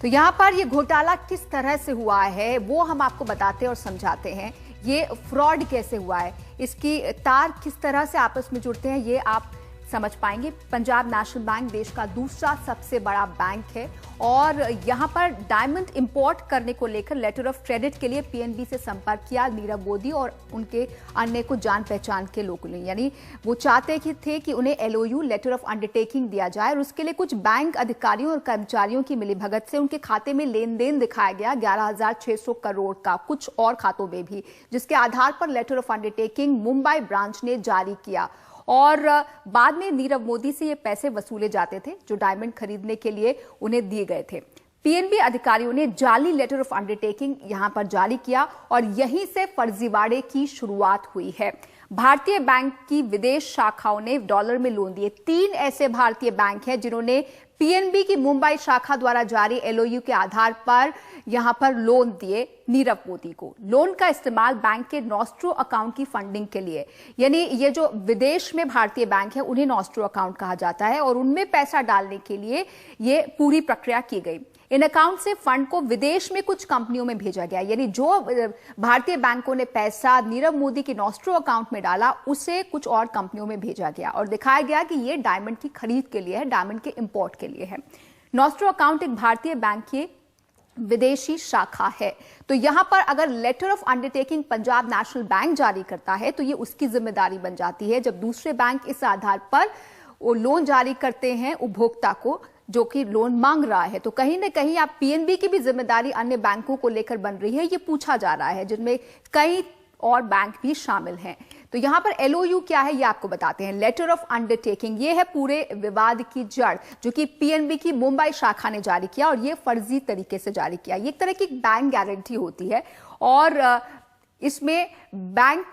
तो यहाँ पर ये घोटाला किस तरह से हुआ है वो हम आपको बताते और समझाते हैं। ये फ्रॉड कैसे हुआ है, इसकी तार किस तरह से आपस में जुड़ते हैं, ये आप समझ पाएंगे। पंजाब नेशनल बैंक देश का दूसरा सबसे बड़ा बैंक है और यहां पर डायमंड इंपोर्ट करने को लेकर लेटर ऑफ क्रेडिट के लिए पीएनबी से संपर्क किया नीरव मोदी और उनके अन्य को जान पहचान के लोगों ने। यानी वो चाहते थे कि उन्हें एलओयू लेटर ऑफ अंडरटेकिंग दिया जाए और उसके लिए कुछ बैंक अधिकारियों और कर्मचारियों की मिलीभगत से उनके खाते में लेन देन दिखाया गया 11,600 करोड़ का, कुछ और खातों में भी, जिसके आधार पर letter of undertaking Mumbai branch ने जारी किया और बाद में नीरव मोदी से ये पैसे वसूले जाते थे जो डायमंड खरीदने के लिए उन्हें दिए गए थे। पीएनबी अधिकारियों ने जाली लेटर ऑफ अंडरटेकिंग यहां पर जारी किया और यहीं से फर्जीवाड़े की शुरुआत हुई है। भारतीय बैंक की विदेश शाखाओं ने डॉलर में लोन दिए। 3 ऐसे भारतीय बैंक हैं जिन्होंने पीएनबी की मुंबई शाखा द्वारा जारी एलओयू के आधार पर यहां पर लोन दिए नीरव मोदी को। लोन का इस्तेमाल बैंक के नॉस्ट्रो अकाउंट की फंडिंग के लिए, यानी ये जो विदेश में भारतीय बैंक है उन्हें नॉस्ट्रो अकाउंट कहा जाता है और उनमें पैसा डालने के लिए ये पूरी प्रक्रिया की गई। इन अकाउंट से फंड को विदेश में कुछ कंपनियों में भेजा गया, यानी जो भारतीय बैंकों ने पैसा नीरव मोदी के नॉस्ट्रो अकाउंट में डाला उसे कुछ और कंपनियों में भेजा गया और दिखाया गया कि ये डायमंड की खरीद के लिए है, डायमंड के इंपोर्ट के लिए है। नॉस्ट्रो अकाउंट एक भारतीय बैंक की विदेशी शाखा है। तो यहां पर अगर letter of undertaking Punjab National Bank जारी करता है तो ये उसकी जिम्मेदारी बन जाती है। जब दूसरे बैंक इस आधार पर वो लोन जारी करते हैं उपभोक्ता को जो कि लोन मांग रहा है, तो कहीं ना कहीं आप पीएनबी की भी जिम्मेदारी अन्य बैंकों को लेकर बन रही है, ये पूछा जा रहा है, जिनमें कई और बैंक भी शामिल हैं। तो यहां पर एलओयू क्या है ये आपको बताते हैं। लेटर ऑफ अंडरटेकिंग ये है पूरे विवाद की जड़, जो कि पीएनबी की मुंबई शाखा ने जारी किया और ये फर्जी तरीके से जारी किया। ये एक तरह की बैंक गारंटी होती है और इसमें बैंक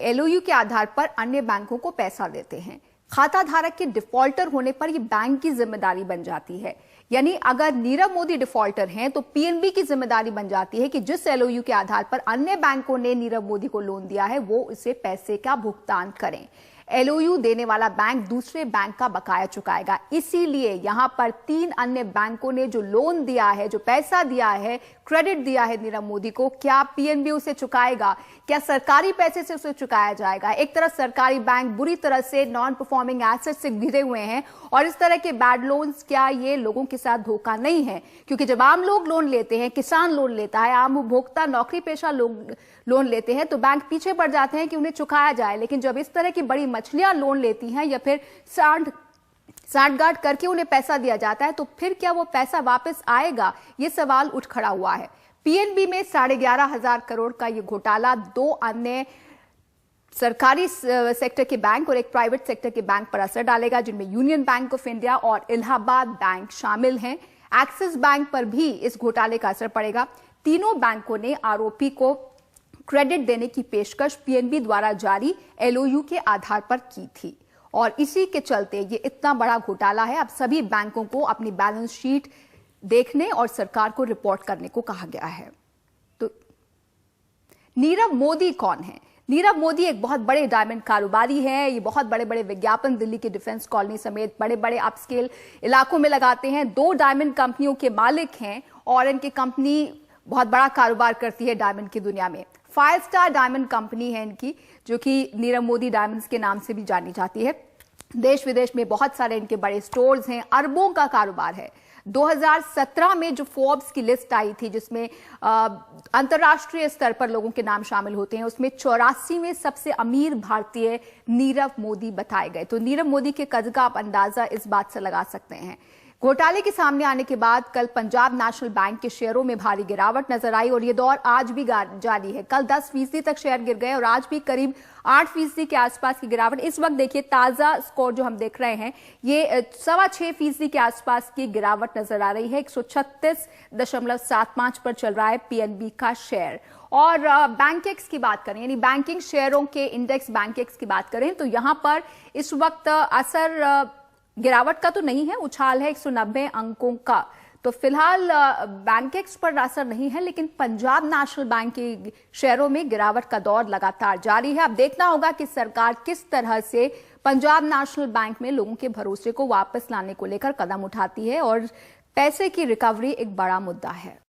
एलओयू के आधार पर अन्य बैंकों को पैसा देते हैं। खाता धारक के डिफॉल्टर होने पर यह बैंक की जिम्मेदारी बन जाती है, यानी अगर नीरव मोदी डिफॉल्टर हैं तो पीएनबी की जिम्मेदारी बन जाती है कि जिस एलओयू के आधार पर अन्य बैंकों ने नीरव मोदी को लोन दिया है वो इसे पैसे का भुगतान करें। एलओयू देने वाला बैंक दूसरे बैंक का बकाया चुकाएगा। इसीलिए यहां पर 3 अन्य बैंकों ने जो लोन दिया है, जो पैसा दिया है, क्रेडिट दिया है नीरव मोदी को, क्या पीएनबी उसे चुकाएगा? क्या सरकारी पैसे से उसे चुकाया जाएगा? एक तरह सरकारी बैंक बुरी तरह से नॉन परफॉर्मिंग एसेट से घिरे हुए हैं और इस तरह के बैड लोन्स, क्या ये लोगों के साथ धोखा नहीं है? क्योंकि जब आम लोग लोन लेते हैं, किसान लोन लेता है, आम उपभोक्ता, नौकरी पेशा लोग लोन लेते हैं तो बैंक पीछे पड़ जाते हैं कि उन्हें चुकाया जाए। लेकिन जब इस तरह की बड़ी मछलियां लोन लेती हैं या फिर सांठगांठ करके उन्हें पैसा दिया जाता है तो फिर क्या वो पैसा वापस आएगा, ये सवाल उठ खड़ा हुआ है। पीएनबी में 11,500 करोड़ का ये घोटाला 2 अन्य सरकारी सेक्टर के बैंक और एक प्राइवेट सेक्टर के बैंक पर असर डालेगा, जिनमें यूनियन बैंक ऑफ इंडिया और इलाहाबाद बैंक शामिल हैं। एक्सिस बैंक पर भी इस घोटाले का असर पड़ेगा। तीनों बैंकों ने आरोपी को क्रेडिट देने की पेशकश पीएनबी द्वारा जारी एलओयू के आधार पर की थी और इसी के चलते ये इतना बड़ा घोटाला है। अब सभी बैंकों को अपनी बैलेंस शीट देखने और सरकार को रिपोर्ट करने को कहा गया है। तो नीरव मोदी कौन है? नीरव मोदी एक बहुत बड़े डायमंड कारोबारी है। ये बहुत बड़े बड़े विज्ञापन दिल्ली के डिफेंस कॉलोनी समेत बड़े बड़े अपस्केल इलाकों में लगाते हैं। 2 डायमंड कंपनियों के मालिक हैं और इनकी कंपनी बहुत बड़ा कारोबार करती है डायमंड की दुनिया में। 5 स्टार डायमंड कंपनी है इनकी, जो कि नीरव मोदी डायमंड्स के नाम से भी जानी जाती है। देश विदेश में बहुत सारे इनके बड़े स्टोर्स हैं, अरबों का कारोबार है। 2017 में जो फोर्ब्स की लिस्ट आई थी जिसमें अंतर्राष्ट्रीय स्तर पर लोगों के नाम शामिल होते हैं, उसमें 84वें सबसे अमीर भारतीय नीरव मोदी बताए गए। तो नीरव मोदी के कद का आप अंदाजा इस बात से लगा सकते हैं। घोटाले के सामने आने के बाद कल पंजाब नेशनल बैंक के शेयरों में भारी गिरावट नजर आई और ये दौर आज भी जारी है। कल 10% तक शेयर गिर गए और आज भी करीब 8% के आसपास की गिरावट। इस वक्त देखिए ताजा स्कोर जो हम देख रहे हैं ये 6.25% के आसपास की गिरावट नजर आ रही है। 136.75 पर चल रहा है पीएनबी का शेयर। और बैंकेक्स की बात करें, यानी बैंकिंग शेयरों के इंडेक्स बैंकेक्स की बात करें तो यहां पर इस वक्त असर गिरावट का तो नहीं है, उछाल है 190 अंकों का। तो फिलहाल बैंकेक्स पर असर नहीं है, लेकिन पंजाब नेशनल बैंक के शेयरों में गिरावट का दौर लगातार जारी है। अब देखना होगा कि सरकार किस तरह से पंजाब नेशनल बैंक में लोगों के भरोसे को वापस लाने को लेकर कदम उठाती है और पैसे की रिकवरी एक बड़ा मुद्दा है।